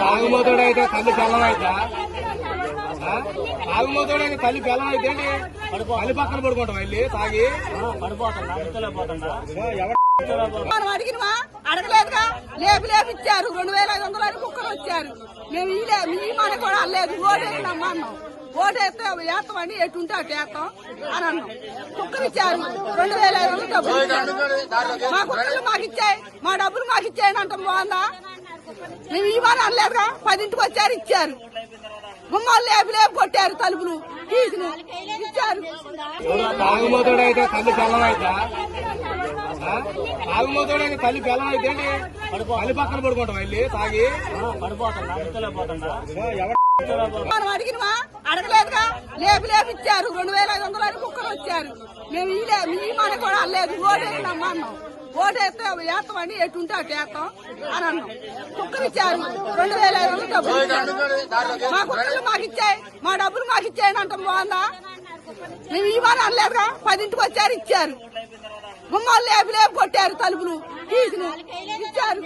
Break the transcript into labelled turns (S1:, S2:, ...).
S1: తాగుమోతుడైతే తల్లి పిల్లమైతే తాగుమోతుడైతే తల్లి పిల్లమైతే తల్లి పక్కన పడుకుంటాం వెళ్ళి తాగి
S2: మనం అడిగినవా అడగలేదుగా లేపు లేపు ఇచ్చారు 2500 కుక్కలు వచ్చారు మేము ఈ మన కూడా లేదు ఓటేసినమ్మా అన్నాం ఓటేస్తే వేస్తామని ఎటుంటే అటు వేస్తాం అని అన్నాం కుక్కలు ఇచ్చారు 2500 డబ్బులు మా కుక్కలు మాకు ఇచ్చాయి మా డబ్బులు మాకు ఇచ్చాయని అంటాం బాగుందా మేము ఇవ్వని అనలేదుగా 10ంటికి వచ్చారు ఇచ్చారు గుమ్మాలు లేపు లేపు కొట్టారు తలుపులు తీసుకుని ఇచ్చారు
S1: తాగుమోతుడైతే తల్లి పిల్లమైతే తాగుమోతుడైతే తల్లి పిల్లమైతే తల్లి పక్కన పడుకుంటాం వెళ్ళి తాగి
S2: మనం అడిగినవా అడగలేదుగా లేపు లేపు ఇచ్చారు 2500 కుక్కలు వచ్చారు మేము ఈ మన కూడా లేదు ఓటేసినమ్మా అన్నాం ఓటేస్తే వేస్తామని ఎటుంటే అటు వేస్తాం అని అన్నాం కుక్కలు ఇచ్చారు 2500 డబ్బులు మా కుక్కలు మాకు ఇచ్చాయి మా డబ్బులు మాకు ఇచ్చాయని అంటాం బాగుందా మేము ఇవ్వని అనలేదుగా 10ంటికి వచ్చారు ఇచ్చారు గుమ్మాలు లేపు లేపు కొట్టారు తలుపులు తీసుకుని ఇచ్చారు